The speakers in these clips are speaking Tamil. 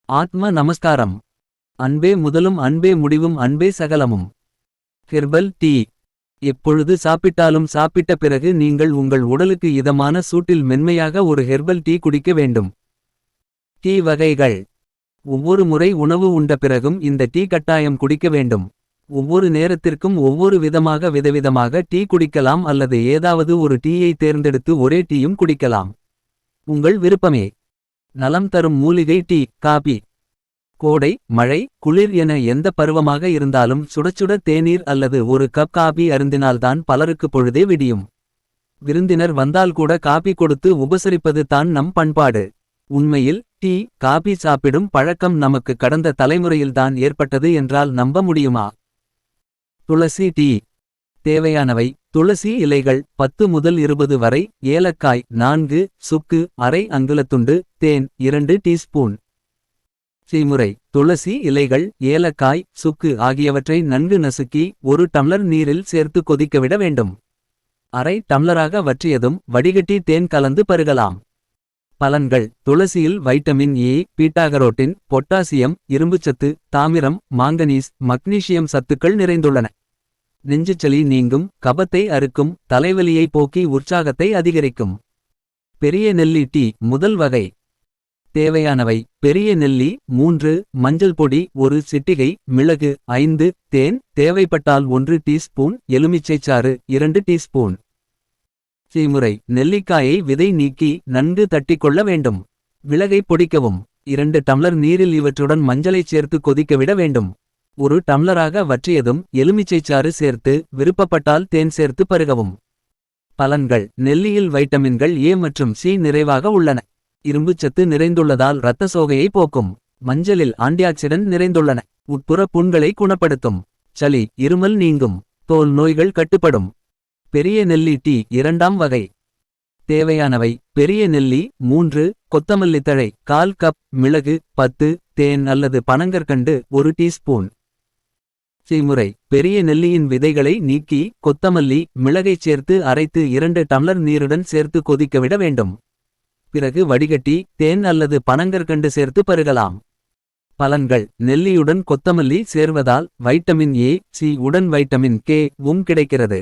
ஆத்ம நமஸ்காரம். அன்பே முதலும் அன்பே முடிவும் அன்பே சகலமும். Herbal tea. எப்பொழுது சாப்பிட்டாலும் சாப்பிட்ட பிறகு நீங்கள் உங்கள் உடலுக்கு இதமான சூட்டில் மென்மையாக ஒரு ஹெர்பல் டீ குடிக்க வேண்டும். டீ வகைகள். ஒவ்வொரு முறை உணவு உண்ட பிறகும் இந்த டீ கட்டாயம் குடிக்க வேண்டும். ஒவ்வொரு நேரத்திற்கும் ஒவ்வொரு விதவிதமாக டீ குடிக்கலாம் அல்லது ஏதாவது ஒரு டீயை தேர்ந்தெடுத்து ஒரே டீயும் குடிக்கலாம். உங்கள் விருப்பமே. நலம் தரும் மூலிகை டீ காபி. கோடை மழை குளிர் என எந்த பருவமாக இருந்தாலும் சுடச்சுட தேநீர் அல்லது ஒரு கப் காபி அருந்தினால்தான் பலருக்கு பொழுதே விடியும். விருந்தினர் வந்தால் கூட காபி கொடுத்து உபசரிப்பது தான் நம் பண்பாடு. உண்மையில் டீ காபி சாப்பிடும் பழக்கம் நமக்கு கடந்த தலைமுறையில்தான் ஏற்பட்டது என்றால் நம்ப முடியுமா? துளசி டீ. தேவையானவை: துளசி இலைகள் 10 முதல் 20 வரை, ஏலக்காய் 4, சுக்கு அரை அங்குலத்துண்டு, தேன் 2 டீஸ்பூன். செய்முறை: துளசி இலைகள், ஏலக்காய், சுக்கு ஆகியவற்றை நன்கு நசுக்கி 1 டம்ளர் நீரில் சேர்த்து கொதிக்கவிட வேண்டும். அரை டம்ளராக வற்றியதும் வடிகட்டி தேன் கலந்து பருகலாம். பலன்கள்: துளசியில் வைட்டமின் ஏ, பீட்டாகரோட்டின், பொட்டாசியம், இரும்புச்சத்து, தாமிரம், மாங்கனீஸ், மக்னீசியம் சத்துக்கள் நிறைந்துள்ளன. நெஞ்சுச்சளி நீங்கும், கபத்தை அறுக்கும், தலைவலியை போக்கி உற்சாகத்தை அதிகரிக்கும். பெரிய நெல்லி டீ முதல் வகை. தேவையானவை: பெரிய நெல்லி 3, மஞ்சள் பொடி 1 சிட்டிகை, மிளகு 5, தேன் தேவைப்பட்டால் 1 டீஸ்பூன், எலுமிச்சைச்சாறு 2 டீஸ்பூன். செய்முறை: நெல்லிக்காயை விதை நீக்கி நன்கு தட்டிக்கொள்ள வேண்டும். மிளகை பொடிக்கவும். 2 டம்ளர் நீரில் இவற்றுடன் மஞ்சளைச் சேர்த்து கொதிக்கவிட வேண்டும். 1 டம்ளராக வற்றியதும் எலுமிச்சைச்சாறு சேர்த்து, விருப்பப்பட்டால் தேன் சேர்த்து பருகவும். பலன்கள்: நெல்லியில் வைட்டமின்கள் ஏ மற்றும் சி நிறைவாக உள்ளன. இரும்புச்சத்து நிறைந்துள்ளதால் இரத்த சோகையை போக்கும். மஞ்சளில் ஆன்டிஆக்சிடென்ட் நிறைந்துள்ளன. உட்புற புண்களை குணப்படுத்தும். சளி இருமல் நீங்கும். தோல் நோய்கள் கட்டுப்படும். பெரிய நெல்லி டீ இரண்டாம் வகை. தேவையானவை: பெரிய நெல்லி 3, கொத்தமல்லி தழை 1/4 கப், மிளகு 10, தேன் அல்லது பனங்கற்கண்டு 1 டீஸ்பூன். செய்முறை: பெரிய நெல்லியின் விதைகளை நீக்கி கொத்தமல்லி, மிளகைச் சேர்த்து அரைத்து 2 டம்ளர் நீருடன் சேர்த்து கொதிக்கவிட வேண்டும். பிறகு வடிகட்டி தேன் அல்லது பனங்கற்கண்டு சேர்த்து பருகலாம். பலன்கள்: நெல்லியுடன் கொத்தமல்லி சேர்வதால் வைட்டமின் ஏ, சி உடன் வைட்டமின் கே கிடைக்கிறது.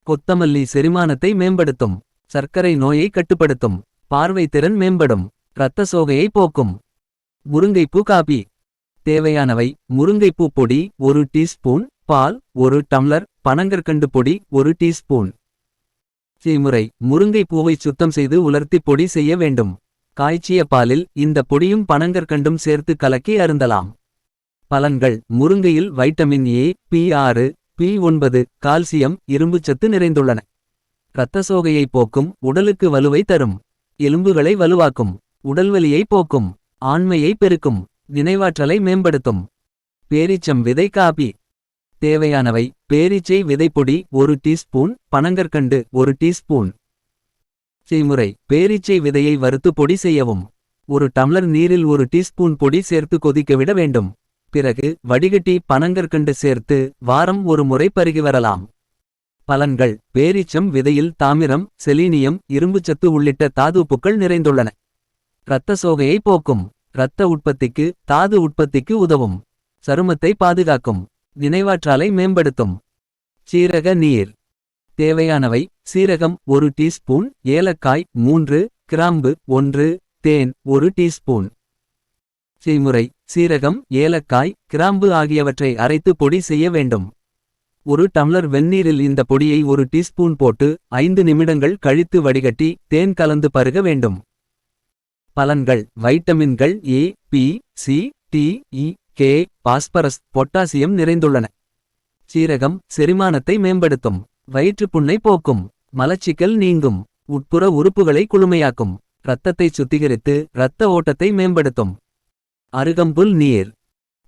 கொத்தமல்லி செரிமானத்தை மேம்படுத்தும். சர்க்கரை நோயை கட்டுப்படுத்தும். பார்வை திறன் மேம்படும். இரத்த சோகையை போக்கும். முருங்கைப்பூ காபி. தேவையானவை: முருங்கைப்பூ பொடி 1 டீஸ்பூன், பால் 1 டம்ளர், பனங்கற்கண்டு பொடி 1 டீஸ்பூன். செய்முறை: முருங்கைப்பூவை சுத்தம் செய்து உலர்த்தி பொடி செய்ய வேண்டும். காய்ச்சிய பாலில் இந்த பொடியும் பனங்கற்கண்டும் சேர்த்து கலக்கி அருந்தலாம். பலன்கள்: முருங்கையில் வைட்டமின் ஏ, பி6, பி9, கால்சியம், இரும்புச்சத்து நிறைந்துள்ளன. இரத்த சோகையை போக்கும். உடலுக்கு வலுவை தரும். எலும்புகளை வலுவாக்கும். உடல்வலியை போக்கும். ஆண்மையை பெருக்கும். நினைவாற்றலை மேம்படுத்தும். பேரீச்சம் விதை காபி. தேவையானவை: பேரீச்சை விதைப்பொடி 1 டீஸ்பூன், பனங்கற்கண்டு 1 டீஸ்பூன். செய்முறை: பேரீச்சை விதையை வறுத்து பொடி செய்யவும். 1 டம்ளர் நீரில் 1 டீஸ்பூன் பொடி சேர்த்து கொதிக்கவிட வேண்டும். பிறகு வடிகட்டி பனங்கற்கண்டு சேர்த்து வாரம் ஒரு முறை பருகி வரலாம். பலன்கள்: பேரீச்சம் விதையில் தாமிரம், செலீனியம், இரும்புச்சத்து உள்ளிட்ட தாதுப்புக்கள் நிறைந்துள்ளன. இரத்த சோகையை போக்கும். இரத்த உற்பத்திக்கு, தாது உற்பத்திக்கு உதவும். சருமத்தை பாதுகாக்கும். நினைவாற்றலை மேம்படுத்தும். சீரக நீர். தேவையானவை: சீரகம் 1 டீஸ்பூன், ஏலக்காய் 3, கிராம்பு 1, தேன் 1 டீஸ்பூன். செய்முறை: சீரகம், ஏலக்காய், கிராம்பு ஆகியவற்றை அரைத்து பொடி செய்ய வேண்டும். 1 டம்ளர் வெந்நீரில் இந்த பொடியை 1 டீஸ்பூன் போட்டு 5 நிமிடங்கள் கழித்து வடிகட்டி தேன் கலந்து பருக வேண்டும். பலன்கள்: வைட்டமின்கள் ஏ, பி, சி, டி, இ, கே, பாஸ்பரஸ், பொட்டாசியம் நிறைந்துள்ளன. சீரகம் செரிமானத்தை மேம்படுத்தும். வயிற்றுப்புண்ணை போக்கும். மலச்சிக்கல் நீங்கும். உட்புற உறுப்புகளை குளுமையாக்கும். இரத்தத்தை சுத்திகரித்து இரத்த ஓட்டத்தை மேம்படுத்தும். அருகம்புல் நீர்.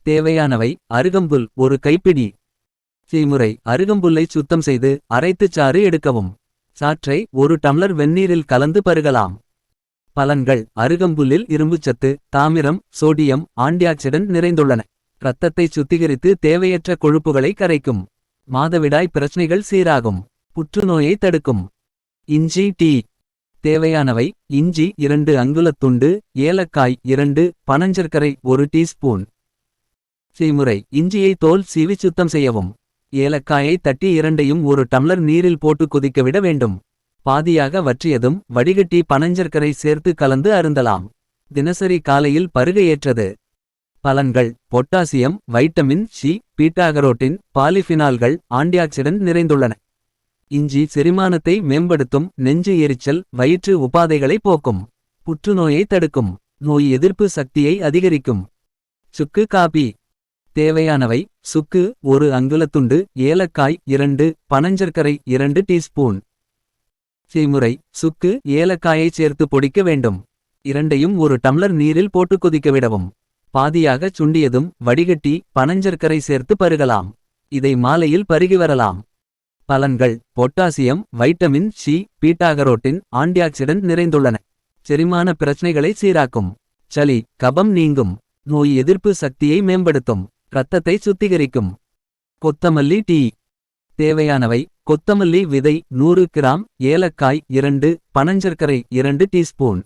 தேவையானவை: அருகம்புல் 1 கைப்பிடி. செய்முறை: அருகம்புல்லை சுத்தம் செய்து அரைத்து சாறு எடுக்கவும். சாற்றை 1 டம்ளர் வெந்நீரில் கலந்து பருகலாம். பலன்கள்: அருகம்புல்லில் இரும்புச்சத்து, தாமிரம், சோடியம், ஆன்டிஆக்சிடென்ட் நிறைந்துள்ளன. இரத்தத்தை சுத்திகரித்து தேவையற்ற கொழுப்புகளை கரைக்கும். மாதவிடாய் பிரச்சனைகள் சீராகும். புற்றுநோயை தடுக்கும். இஞ்சி டீ. தேவையானவை: இஞ்சி 2 அங்குலத் துண்டு, ஏலக்காய் 2, பனஞ்சர்க்கரை 1 டீஸ்பூன். செய்முறை: இஞ்சியை தோல் சீவி சுத்தம் செய்யவும். ஏலக்காயை தட்டி இரண்டையும் ஒரு டம்ளர் நீரில் போட்டு கொதிக்கவிட வேண்டும். பாதியாக வற்றியதும் வடிகட்டி பனஞ்சர்க்கரை சேர்த்து கலந்து அருந்தலாம். தினசரி காலையில் பருக ஏற்றது. பலன்கள்: பொட்டாசியம், வைட்டமின் சி, பீட்டாகரோட்டின், பாலிஃபினால்கள், ஆன்டிஆக்சிடன்ட் நிறைந்துள்ளன. இஞ்சி செரிமானத்தை மேம்படுத்தும். நெஞ்சு எரிச்சல், வயிற்று உபாதைகளை போக்கும். புற்றுநோயை தடுக்கும். நோய் எதிர்ப்பு சக்தியை அதிகரிக்கும். சுக்கு காபி. தேவையானவை: சுக்கு 1 அங்குலத்துண்டு, ஏலக்காய் 2, பனஞ்சர்க்கரை 2 டீஸ்பூன். செய்முறை: சுக்கு, ஏலக்காயை சேர்த்து பொடிக்க வேண்டும். இரண்டையும் ஒரு டம்ளர் நீரில் போட்டு கொதிக்கவிடவும். பாதியாக சுண்டியதும் வடிகட்டி பனஞ்சர்க்கரை சேர்த்து பருகலாம். இதை மாலையில் பருகி வரலாம். பலன்கள்: பொட்டாசியம், வைட்டமின் சி, பீட்டாகரோட்டின், ஆன்டிஆக்சிடன்ட் நிறைந்துள்ளன. செரிமான பிரச்சனைகளை சீராக்கும். சளி, கபம் நீங்கும். நோய் எதிர்ப்பு சக்தியை மேம்படுத்தும். இரத்தத்தை சுத்திகரிக்கும். கொத்தமல்லி டீ. தேவையானவை: கொத்தமல்லி விதை 100 கிராம், ஏலக்காய் 2, பனஞ்சர்க்கரை 2 டீஸ்பூன்.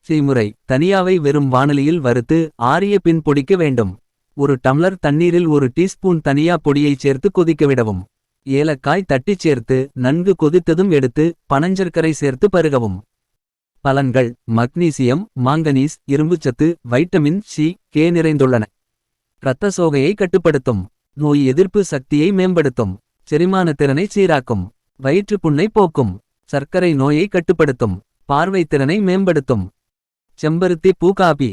செய்முறை: தனியாவை வெறும் வாணலியில் வறுத்து ஆறிய பின் பொடிக்க வேண்டும். ஒரு டம்ளர் தண்ணீரில் 1 டீஸ்பூன் தனியா பொடியை சேர்த்து கொதிக்கவிடவும். ஏலக்காய் தட்டிச் சேர்த்து நன்கு கொதித்ததும் எடுத்து பனஞ்சர்க்கரை சேர்த்து பருகவும். பலன்கள்: மக்னீசியம், மாங்கனீஸ், இரும்புச்சத்து, வைட்டமின் சி, கே நிறைந்துள்ளன. இரத்த சோகையை கட்டுப்படுத்தும். நோய் எதிர்ப்பு சக்தியை மேம்படுத்தும். செரிமானத்திறனை சீராக்கும். வயிற்றுப்புண்ணை போக்கும். சர்க்கரை நோயை கட்டுப்படுத்தும். பார்வைத்திறனை மேம்படுத்தும். செம்பருத்தி பூ காபி.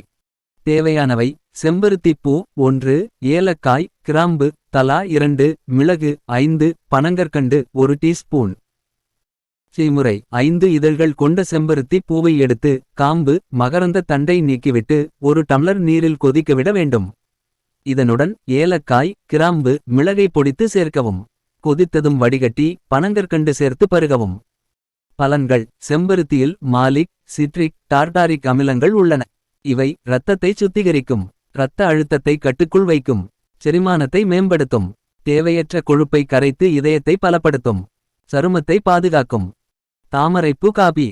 தேவையானவை: செம்பருத்தி பூ 1, ஏலக்காய், கிராம்பு தலா 2, மிளகு 5, பனங்கற்கண்டு 1 டீஸ்பூன். செய்முறை: 5 இதழ்கள் கொண்ட செம்பருத்தி பூவை எடுத்து காம்பு, மகரந்த தண்டை நீக்கிவிட்டு ஒரு டம்ளர் நீரில் கொதிக்கவிட வேண்டும். இதனுடன் ஏலக்காய், கிராம்பு, மிளகை பொடித்து சேர்க்கவும். கொதித்ததும் வடிகட்டி பனங்கற்கண்டு சேர்த்து பருகவும். பலன்கள்: செம்பருத்தியில் மாலிக், சிட்ரிக், டார்டாரிக் அமிலங்கள் உள்ளன. இவை இரத்தத்தை சுத்திகரிக்கும். இரத்த அழுத்தத்தை கட்டுக்குள் வைக்கும். செரிமானத்தை மேம்படுத்தும். தேவையற்ற கொழுப்பை கரைத்து இதயத்தை பலப்படுத்தும். சருமத்தை பாதுகாக்கும். தாமரைப்பூ காபி.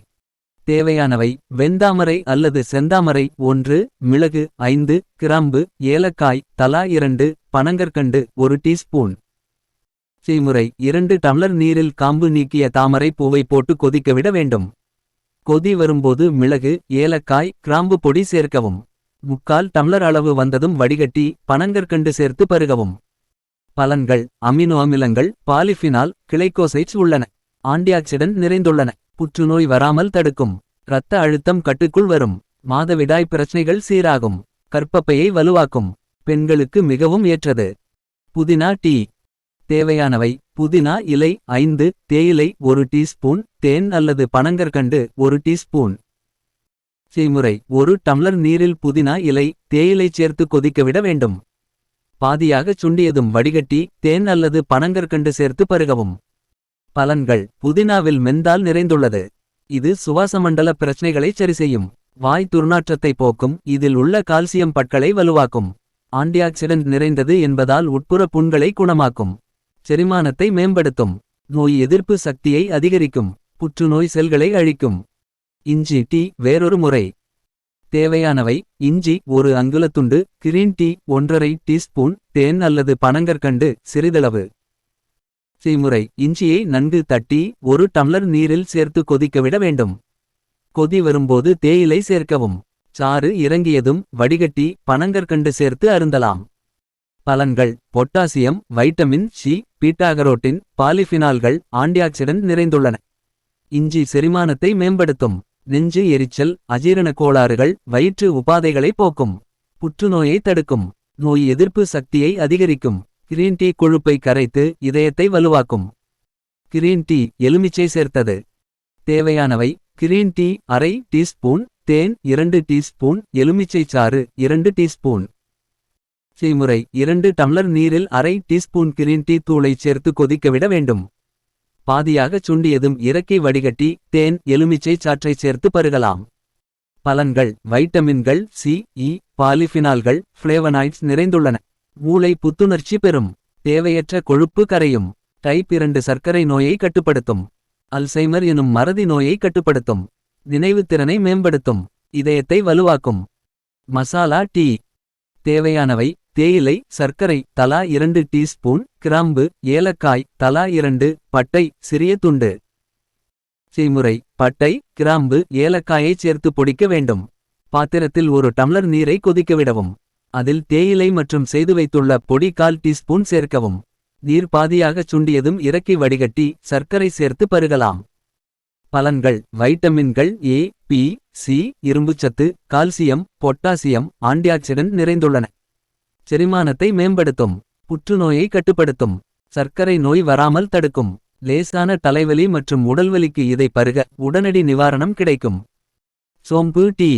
தேவையானவை: வெந்தாமரை அல்லது செந்தாமரை 1, மிளகு 5, கிராம்பு, ஏலக்காய் தலா 2, பனங்கற்கண்டு 1 டீஸ்பூன். செய்முறை: 2 டம்ளர் நீரில் காம்பு நீக்கிய தாமரை பூவை போட்டு கொதிக்கவிட வேண்டும். கொதி வரும்போது மிளகு, ஏலக்காய், கிராம்பு பொடி சேர்க்கவும். 3/4 டம்ளர் அளவு வந்ததும் வடிகட்டி பனங்கற்கண்டு சேர்த்து பருகவும். பலன்கள்: அமினோ அமிலங்கள், பாலிஃபினால், கிளைகோசைட்ஸ் உள்ளன. ஆன்டிஆக்சிடன்ட் நிறைந்துள்ளன. புற்றுநோய் வராமல் தடுக்கும். இரத்த அழுத்தம் கட்டுக்குள் வரும். மாதவிடாய் பிரச்சனைகள் சீராகும். கர்ப்பப்பையை வலுவாக்கும். பெண்களுக்கு மிகவும் ஏற்றது. புதினா டீ. தேவையானவை: புதினா இலை 5, தேயிலை 1 டீஸ்பூன், தேன் அல்லது பனங்கற்கண்டு 1 டீஸ்பூன். செய்முறை: 1 டம்ளர் நீரில் புதினா இலை, தேயிலை சேர்த்து கொதிக்கவிட வேண்டும். பாதியாக சுண்டியதும் வடிகட்டி தேன் அல்லது பனங்கற்கண்டு சேர்த்து பருகவும். பலன்கள்: புதினாவில் மென்தால் நிறைந்துள்ளது. இது சுவாசமண்டல பிரச்சனைகளை சரிசெய்யும். வாய் துர்நாற்றத்தை போக்கும். இதில் உள்ள கால்சியம் பற்களை வலுவாக்கும். ஆன்டிஆக்சிடன்ட் நிறைந்தது என்பதால் உட்புற புண்களை குணமாக்கும். செரிமானத்தை மேம்படுத்தும். நோய் எதிர்ப்பு சக்தியை அதிகரிக்கும். புற்றுநோய் செல்களை அழிக்கும். இஞ்சி டீ வேறொரு முறை. தேவையானவை: இஞ்சி 1 அங்குலத்துண்டு, கிரீன் டீ 1/2 டீஸ்பூன், தேன் அல்லது பனங்கற்கண்டு சிறிதளவு. செய்முறை: இஞ்சியை நன்கு தட்டி 1 டம்ளர் நீரில் சேர்த்து கொதிக்கவிட வேண்டும். கொதி வரும்போது தேயிலை சேர்க்கவும். சாறு இறங்கியதும் வடிகட்டி பனங்கற்கண்டு சேர்த்து அருந்தலாம். பலன்கள்: பொட்டாசியம், வைட்டமின் சி, பீட்டாகரோட்டின், பாலிஃபினால்கள், ஆன்டிஆக்சிடன்ட் நிறைந்துள்ளன. இஞ்சி செரிமானத்தை மேம்படுத்தும். நெஞ்சு எரிச்சல், அஜீரண கோளாறுகள், வயிற்று உபாதைகளை போக்கும். புற்றுநோயை தடுக்கும். நோய் எதிர்ப்பு சக்தியை அதிகரிக்கும். கிரீன் டீ கொழுப்பை கரைத்து இதயத்தை வலுவாக்கும். கிரீன் டீ எலுமிச்சை சேர்த்தது. தேவையானவை: கிரீன் டீ அரை டீஸ்பூன், தேன் 2 டீஸ்பூன், எலுமிச்சை சாறு 2 டீஸ்பூன். செய்முறை: 2 டம்ளர் நீரில் அரை டீஸ்பூன் கிரீன் டீ தூளை சேர்த்து கொதிக்கவிட வேண்டும். பாதியாக சுண்டியதும் இறக்கி வடிகட்டி தேன், எலுமிச்சை சாற்றை சேர்த்து பருகலாம். பலன்கள்: வைட்டமின்கள் சி, இ, பாலிஃபினால்கள், ஃப்ளேவனாய்ட்ஸ் நிறைந்துள்ளன. மூளை புத்துணர்ச்சி பெறும். தேவையற்ற கொழுப்பு கரையும். டைப் 2 சர்க்கரை நோயை கட்டுப்படுத்தும். அல்சைமர் எனும் மறதி நோயை கட்டுப்படுத்தும். நினைவுத்திறனை மேம்படுத்தும். இதயத்தை வலுவாக்கும். மசாலா டீ. தேவையானவை: தேயிலை, சர்க்கரை தலா 2 டீஸ்பூன், கிராம்பு, ஏலக்காய் தலா 2, பட்டை சிறிய துண்டு. செய்முறை: பட்டை, கிராம்பு, ஏலக்காயைச் சேர்த்து பொடிக்க வேண்டும். பாத்திரத்தில் 1 டம்ளர் நீரை கொதிக்கவிடவும். அதில் தேயிலை மற்றும் செய்து வைத்துள்ள பொடி 1/4 டீஸ்பூன் சேர்க்கவும். நீர் பாதியாகச் சுண்டியதும் இறக்கி வடிகட்டி சர்க்கரை சேர்த்து பருகலாம். பலன்கள்: வைட்டமின்கள் ஏ, பி, சி, இரும்புச்சத்து, கால்சியம், பொட்டாசியம், ஆன்டிஆக்சிடென்ட் நிறைந்துள்ளன. செரிமானத்தை மேம்படுத்தும். புற்றுநோயை கட்டுப்படுத்தும். சர்க்கரை நோய் வராமல் தடுக்கும். லேசான தலைவலி மற்றும் உடல்வலிக்கு இதை பருக உடனடி நிவாரணம் கிடைக்கும். சோம்பு டீ.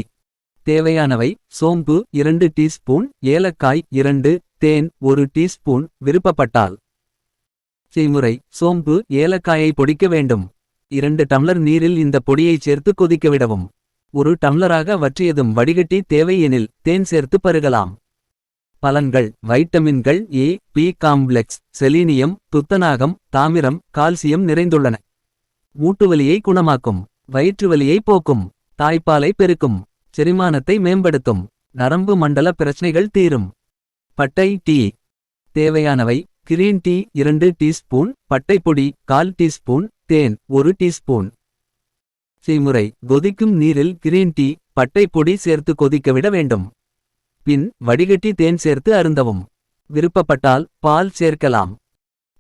தேவையானவை: சோம்பு 2 டீஸ்பூன், ஏலக்காய் 2, தேன் 1 டீஸ்பூன் விருப்பப்பட்டால். செய்முறை: சோம்பு, ஏலக்காயை பொடிக்க வேண்டும். 2 டம்ளர் நீரில் இந்த பொடியைச் சேர்த்து கொதிக்கவிடவும். 1 டம்ளராக வற்றியதும் வடிகட்டி தேவை எனில் தேன் சேர்த்து பருகலாம். பலன்கள்: வைட்டமின்கள் ஏ, பி காம்ப்ளெக்ஸ், செலீனியம், துத்தநாகம், தாமிரம், கால்சியம் நிறைந்துள்ளன. மூட்டுவலியை குணமாக்கும். வயிற்றுவலியை போக்கும். தாய்ப்பாலை பெருக்கும். செரிமானத்தை மேம்படுத்தும். நரம்பு மண்டல பிரச்சனைகள் தீரும். பட்டை டீ. தேவையானவை: கிரீன் டீ 2 டீஸ்பூன், பட்டைப்பொடி 1/4 டீஸ்பூன், தேன் 1 டீஸ்பூன். செய்முறை: கொதிக்கும் நீரில் கிரீன் டீ, பட்டைப்பொடி சேர்த்து கொதிக்கவிட வேண்டும். பின் வடிகட்டி தேன் சேர்த்து அருந்தவும். விருப்பப்பட்டால் பால் சேர்க்கலாம்.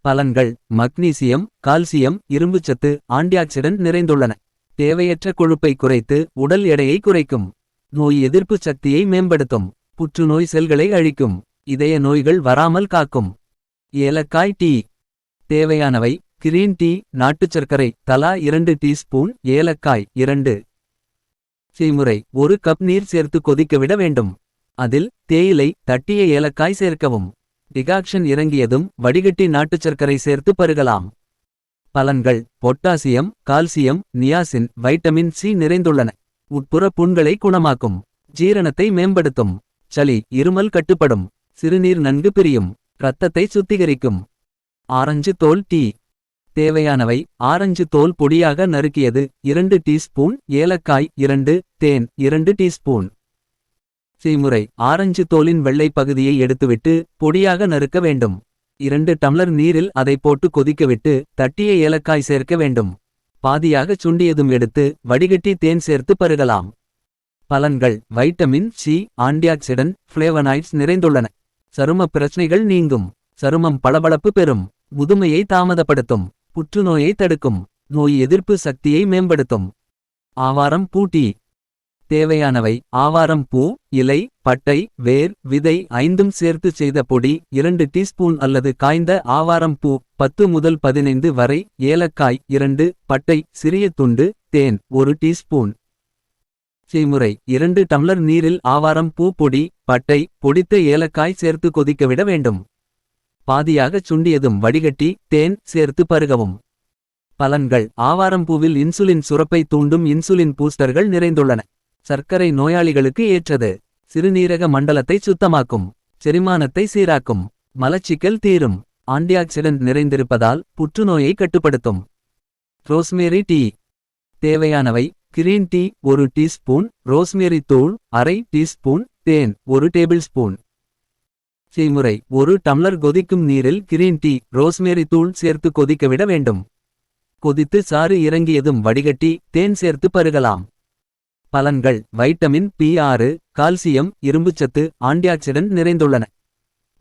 பலன்கள்: மக்னீசியம், கால்சியம், இரும்புச்சத்து, ஆன்டிஆக்சிடென்ட் நிறைந்துள்ளன. தேவையற்ற கொழுப்பை குறைத்து உடல் எடையை குறைக்கும். நோய் எதிர்ப்பு சக்தியை மேம்படுத்தும். புற்றுநோய் செல்களை அழிக்கும். இதய நோய்கள் வராமல் காக்கும். ஏலக்காய் டீ. தேவையானவை: கிரீன் டீ, நாட்டுச் சர்க்கரை தலா 2 டீஸ்பூன், ஏலக்காய் 2. செய்முறை: 1 கப் நீர் சேர்த்து கொதிக்கவிட வேண்டும். அதில் தேயிலை, தட்டிய ஏலக்காய் சேர்க்கவும். டிகாக்ஷன் இறங்கியதும் வடிகட்டி நாட்டுச் சர்க்கரை சேர்த்து பருகலாம். பலன்கள்: potassium, calcium, niacin, vitamin C நிறைந்துள்ளன. உட்புற புண்களை குணமாக்கும். ஜீரணத்தை மேம்படுத்தும். சளி, இருமல் கட்டுப்படும். சிறுநீர் நன்கு பிரியும். இரத்தத்தை சுத்திகரிக்கும். ஆரஞ்சு தோல் டீ. தேவையானவை: ஆரஞ்சு தோல் பொடியாக நறுக்கியது 2 டீஸ்பூன், ஏலக்காய் 2, தேன் 2 டீஸ்பூன். செய்முறை: ஆரஞ்சு தோலின் வெள்ளை பகுதியை எடுத்துவிட்டு பொடியாக நறுக்க வேண்டும். 2 டம்ளர் நீரில் அதை போட்டு கொதிக்கவிட்டு தட்டிய ஏலக்காய் சேர்க்க வேண்டும். பாதியாகச் சுண்டியதும் எடுத்து வடிகட்டி தேன் சேர்த்து பருகலாம். பலன்கள்: வைட்டமின் சி, ஆன்டிஆக்சிடென்ட், ஃப்ளேவனாய்ட்ஸ் நிறைந்துள்ளன. சரும பிரச்சனைகள் நீங்கும். சருமம் பளபளப்பு பெறும். முதுமையை தாமதப்படுத்தும். புற்றுநோயை தடுக்கும். நோய் எதிர்ப்பு சக்தியை மேம்படுத்தும். ஆவாரம் பூ டீ. தேவையானவை: ஆவாரம் பூ, இலை, பட்டை, வேர், விதை 5ம் சேர்த்து செய்த பொடி 2 டீஸ்பூன் அல்லது காய்ந்த ஆவாரம் பூ 10 முதல் 15 வரை, ஏலக்காய் 2, பட்டை சிறிய துண்டு, தேன் 1 டீஸ்பூன். செய்முறை: 2 டம்ளர் நீரில் ஆவாரம் பூ பொடி, பட்டை, பொடித்த ஏலக்காய் சேர்த்து கொதிக்கவிட வேண்டும். பாதியாகச் சுண்டியதும் வடிகட்டி தேன் சேர்த்து பருகவும். பலன்கள்: ஆவாரம்பூவில் இன்சுலின் சுரப்பை தூண்டும் இன்சுலின் பூஸ்டர்கள் நிறைந்துள்ளன. சர்க்கரை நோயாளிகளுக்கு ஏற்றது. சிறுநீரக மண்டலத்தை சுத்தமாக்கும். செரிமானத்தை சீராக்கும். மலச்சிக்கல் தீரும். ஆன்டிஆக்சிடென்ட் நிறைந்திருப்பதால் புற்றுநோயை கட்டுப்படுத்தும். Rosemary tea. தேவையானவை: கிரீன் டீ 1 டீஸ்பூன், ரோஸ்மேரி தூள் அரை டீஸ்பூன், தேன் 1 டேபிள்ஸ்பூன். செய்முறை: 1 டம்ளர் கொதிக்கும் நீரில் கிரீன் டீ, ரோஸ்மேரி தூள் சேர்த்து கொதிக்கவிட வேண்டும். கொதித்து சாறு இறங்கியதும் வடிகட்டி தேன் சேர்த்து பருகலாம். பலன்கள்: வைட்டமின் பி6, கால்சியம், இரும்புச்சத்து, ஆன்டிஆக்சிடென்ட் நிறைந்துள்ளன.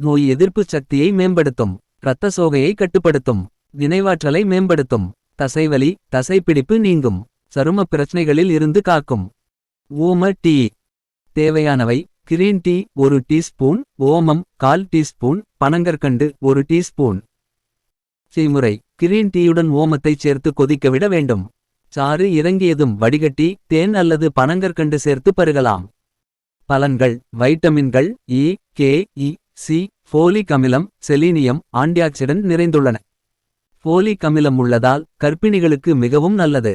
நோய் எதிர்ப்பு சக்தியை மேம்படுத்தும். இரத்த சோகையை கட்டுப்படுத்தும். நினைவாற்றலை மேம்படுத்தும். தசைவலி, தசைப்பிடிப்பு நீங்கும். சரும பிரச்சனைகளில் இருந்து காக்கும். ஓம டீ. தேவையானவை: கிரீன் டீ 1 டீஸ்பூன், ஓமம் 1/4 டீஸ்பூன், பனங்கற்கண்டு 1 டீஸ்பூன். செய்முறை: கிரீன் டீயுடன் ஓமத்தைச் சேர்த்து கொதிக்கவிட வேண்டும். சாறு இறங்கியதும் வடிகட்டி தேன் அல்லது பனங்கற்கண்டு சேர்த்து பருகலாம். பலன்கள்: வைட்டமின்கள் ஏ, கே, இ, சி, ஃபோலிக் அமிலம், செலீனியம், ஆன்டிஆக்சிடென்ட் நிறைந்துள்ளன. ஃபோலிக் அமிலம் உள்ளதால் கர்ப்பிணிகளுக்கு மிகவும் நல்லது.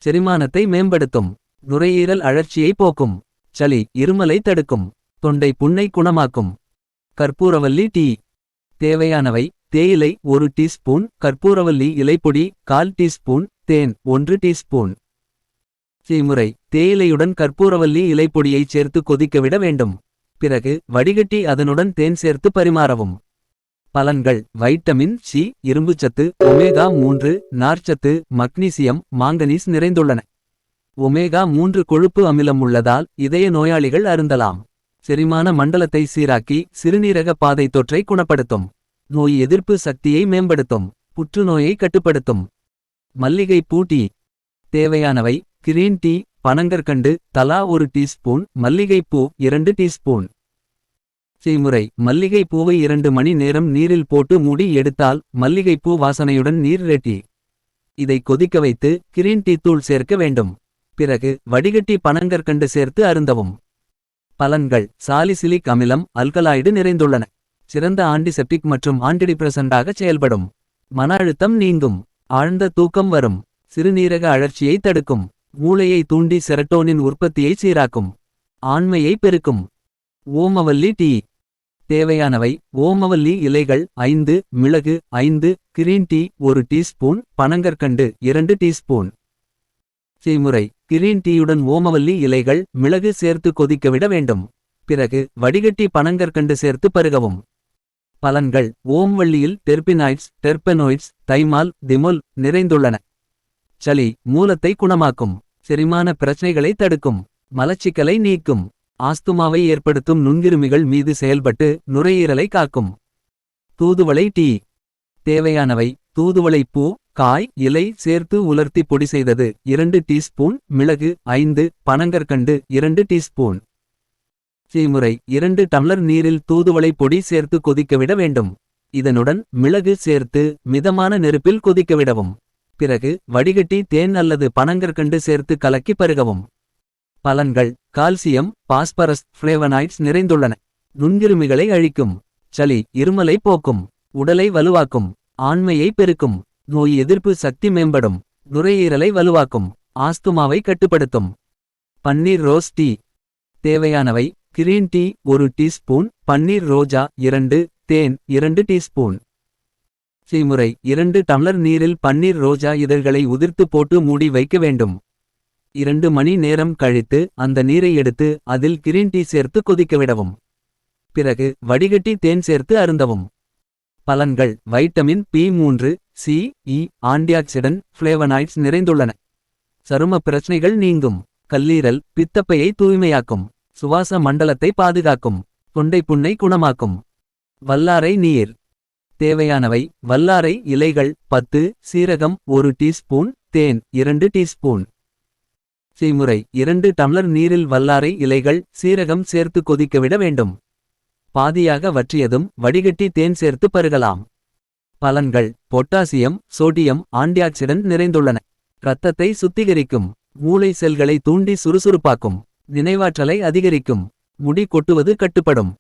செரிமானத்தை மேம்படுத்தும். நுரையீரல் அழற்சியை போக்கும். சளி, இருமலை தடுக்கும். தொண்டை புண்ணை குணமாக்கும். கற்பூரவல்லி டீ. தேவையானவை: தேயிலை 1 டீஸ்பூன், கற்பூரவல்லி இலைப்பொடி 1/4 டீஸ்பூன், தேன் 1 டீஸ்பூன். செய்முறை: தேயிலையுடன் கற்பூரவல்லி இலைப்பொடியைச் சேர்த்து கொதிக்கவிட வேண்டும். பிறகு வடிகட்டி அதனுடன் தேன் சேர்த்து பரிமாறவும். பலன்கள்: வைட்டமின் சி, இரும்புச்சத்து, ஒமேகா 3, நார்ச்சத்து, மக்னீசியம், மாங்கனீஸ் நிறைந்துள்ளன. ஒமேகா 3 கொழுப்பு அமிலம் உள்ளதால் இதய நோயாளிகள் அருந்தலாம். செரிமான மண்டலத்தை சீராக்கி சிறுநீரக பாதை தொற்றை குணப்படுத்தும். நோய் எதிர்ப்பு சக்தியை மேம்படுத்தும். புற்றுநோயை கட்டுப்படுத்தும். மல்லிகைப்பூ டீ. தேவையானவை: கிரீன் டீ, பனங்கற்கண்டு தலா 1 டீஸ்பூன், மல்லிகைப்பூ 2 டீஸ்பூன். செய்முறை: மல்லிகைப்பூவை 2 மணி நேரம் நீரில் போட்டு மூடி எடுத்தால் மல்லிகைப்பூ வாசனையுடன் நீர் ரெட்டி. இதை கொதிக்க வைத்து கிரீன் டீ தூள் சேர்க்க வேண்டும். பிறகு வடிகட்டி பனங்கற்கண்டு சேர்த்து அருந்தவும். பலன்கள்: சாலிசிலிக் அமிலம், அல்கலாய்டு நிறைந்துள்ளன. சிறந்த ஆன்டிசெப்டிக் மற்றும் ஆன்டிடிப்ரெசண்டாக செயல்படும். மன அழுத்தம் நீங்கும். ஆழ்ந்த தூக்கம் வரும். சிறுநீரக அழற்சியை தடுக்கும். மூளையை தூண்டி செரட்டோனின் உற்பத்தியை சீராக்கும். ஆண்மையை பெருக்கும். ஓமவல்லி டீ. தேவையானவை: ஓமவல்லி இலைகள் 5, மிளகு 5, கிரீன் டீ 1 டீஸ்பூன், பனங்கற்கண்டு 2 டீஸ்பூன். செய்முறை: கிரீன் டீயுடன் ஓமவல்லி இலைகள், மிளகு சேர்த்து கொதிக்கவிட வேண்டும். பிறகு வடிகட்டி பனங்கற்கண்டு சேர்த்து பருகவும். பலன்கள்: ஓம்வல்லியில் டெர்பினாய்ட்ஸ், டெர்பெனோய்ட்ஸ், தைமால், திமோல் நிறைந்துள்ளன. சளி, மூலத்தை குணமாக்கும். செரிமான பிரச்சனைகளை தடுக்கும். மலச்சிக்கலை நீக்கும். ஆஸ்துமாவை ஏற்படுத்தும் நுண்கிருமிகள் மீது செயல்பட்டு நுரையீரலை காக்கும். தூதுவளை டீ. தேவையானவை: தூதுவளை பூ, காய், இலை சேர்த்து உலர்த்தி பொடி செய்தது 2 டீஸ்பூன், மிளகு 5, பனங்கற்கண்டு 2 டீஸ்பூன். செய்முறை: 2 டம்ளர் நீரில் தூதுவளை பொடி சேர்த்து கொதிக்கவிட வேண்டும். இதனுடன் மிளகு சேர்த்து மிதமான நெருப்பில் கொதிக்கவிடவும். பிறகு வடிகட்டி தேன் அல்லது பனங்கற்கண்டு சேர்த்து கலக்கி பருகவும். பலன்கள்: கால்சியம், பாஸ்பரஸ், ஃப்ளேவனாய்ட்ஸ் நிறைந்துள்ளன. நுண்கிருமிகளை அழிக்கும். சளி, இருமலை போக்கும். உடலை வலுவாக்கும். ஆண்மையை பெருக்கும். நோய் எதிர்ப்பு சக்தி மேம்படும். நுரையீரலை வலுவாக்கும். ஆஸ்துமாவை கட்டுப்படுத்தும். பன்னீர் ரோஸ் டீ. தேவையானவை: கிரீன் டீ 1 டீஸ்பூன், பன்னீர் ரோஜா 2, தேன் 2 டீஸ்பூன். செய்முறை: 2 டம்ளர் நீரில் பன்னீர் ரோஜா இதழ்களை உதிர்த்து போட்டு மூடி வைக்க வேண்டும். 2 மணி நேரம் கழித்து அந்த நீரை எடுத்து அதில் கிரீன் டீ சேர்த்து கொதிக்கவிடவும். பிறகு வடிகட்டி தேன் சேர்த்து அருந்தவும். பலன்கள்: வைட்டமின் பி3, சி, இ, ஆன்டிஆக்சிடன்ட், ஃப்ளேவனாய்ட்ஸ் நிறைந்துள்ளன. சரும பிரச்சனைகள் நீங்கும். கல்லீரல், பித்தப்பையை தூய்மையாக்கும். சுவாச மண்டலத்தை பாதுகாக்கும். தொண்டை புண்ணை குணமாக்கும். வல்லாரை நீர். தேவையானவை: வல்லாரை இலைகள் 10, சீரகம் 1 டீஸ்பூன், தேன் 2 டீஸ்பூன். செய்முறை: 2 டம்ளர் நீரில் வல்லாரை இலைகள், சீரகம் சேர்த்து கொதிக்கவிட வேண்டும். பாதியாக வற்றியதும் வடிகட்டி தேன் சேர்த்து பருகலாம். பலன்கள்: பொட்டாசியம், சோடியம், ஆன்டிஆக்சிடன்ட் நிறைந்துள்ளன. இரத்தத்தை சுத்திகரிக்கும். மூளை செல்களை தூண்டி சுறுசுறுப்பாக்கும். நினைவாற்றலை அதிகரிக்கும். முடி கொட்டுவது கட்டுப்படும்.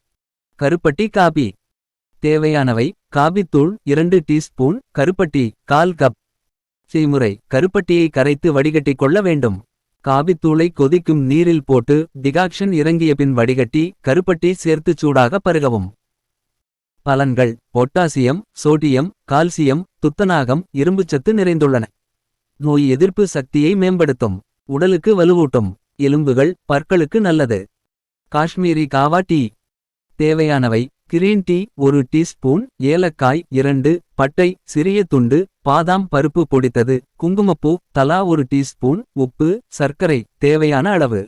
கருப்பட்டி காபி. தேவையானவை: காபித்தூள் 2 டீஸ்பூன், கருப்பட்டி 1/4 கப். செய்முறை: கருப்பட்டியை கரைத்து வடிகட்டி கொள்ள வேண்டும். காபித்தூளை கொதிக்கும் நீரில் போட்டு டிகாக்ஷன் இறங்கிய பின் வடிகட்டி கருப்பட்டி சேர்த்து சூடாக பருகவும். பலன்கள்: பொட்டாசியம், சோடியம், கால்சியம், துத்தநாகம், இரும்புச்சத்து நிறைந்துள்ளன. நோய் எதிர்ப்பு சக்தியை மேம்படுத்தும். உடலுக்கு வலுவூட்டும். எலும்புகள், பற்களுக்கு நல்லது. காஷ்மீரி காவா டீ. தேவையானவை: கிரீன் டீ 1 டீஸ்பூன், ஏலக்காய் 2, பட்டை சிறிய துண்டு, பாதாம் பருப்பு பொடித்தது, குங்குமப்பூ தலா 1 டீஸ்பூன், உப்பு, சர்க்கரை தேவையான அளவு.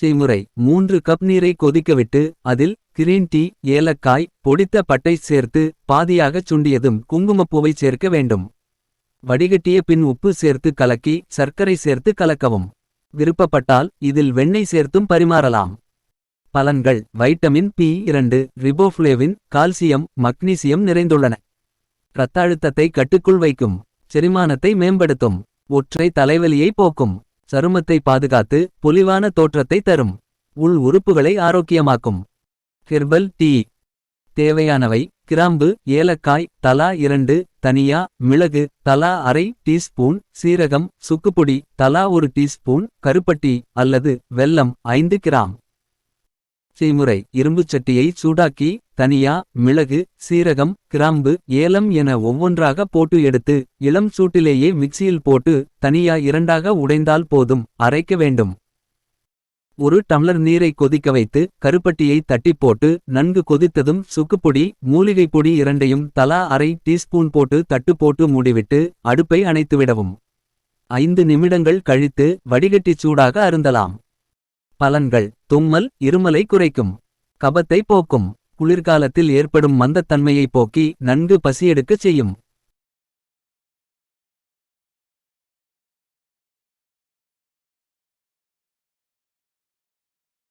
செய்முறை: 3 கப் நீரை கொதிக்கவிட்டு அதில் கிரீன் டீ, ஏலக்காய், பொடித்த பட்டை சேர்த்து பாதியாகச் சுண்டியதும் குங்குமப்பூவை சேர்க்க வேண்டும். வடிகட்டிய பின் உப்பு சேர்த்து கலக்கி சர்க்கரை சேர்த்து கலக்கவும். விருப்பப்பட்டால் இதில் வெண்ணெய் சேர்த்தும் பரிமாறலாம். பலன்கள்: வைட்டமின் பி2, ரிபோஃப்ளேவின், கால்சியம், மக்னீசியம் நிறைந்துள்ளன. இரத்த அழுத்தத்தை கட்டுக்குள் வைக்கும். செரிமானத்தை மேம்படுத்தும். ஒற்றை தலைவலியை போக்கும். சருமத்தை பாதுகாத்து பொலிவான தோற்றத்தை தரும். உள் உறுப்புகளை ஆரோக்கியமாக்கும். Herbal tea. தேவையானவை: கிராம்பு, ஏலக்காய் தலா 2, தனியா, மிளகு தலா ½ டீஸ்பூன், சீரகம், சுக்குப்பொடி தலா 1 டீஸ்பூன், கருப்பட்டி அல்லது வெல்லம் 5 கிராம். செய்முறை: இரும்புச் சட்டியை சூடாக்கி, தனியா, மிளகு, சீரகம், கிராம்பு, ஏலம் என ஒவ்வொன்றாக போட்டு எடுத்து, இளம் சூட்டிலேயே மிக்சியில் போட்டு, தனியா இரண்டாக உடைந்தால் போதும், அரைக்க வேண்டும். ஒரு டம்ளர் நீரை கொதிக்க வைத்து, கருப்பட்டியை தட்டிப் போட்டு, நன்கு கொதித்ததும் சுக்குப்பொடி, மூலிகைப் பொடி இரண்டையும் தலா அரை டீஸ்பூன் போட்டு தட்டு போட்டு மூடிவிட்டு, அடுப்பை அணைத்துவிடவும். 5 நிமிடங்கள் கழித்து, வடிகட்டி சூடாக அருந்தலாம். பலன்கள்: தும்மல், இருமலை குறைக்கும். கபத்தை போக்கும். குளிர்காலத்தில் ஏற்படும் மந்தத்தன்மையை போக்கி, நன்கு பசியெடுக்கச் செய்யும்.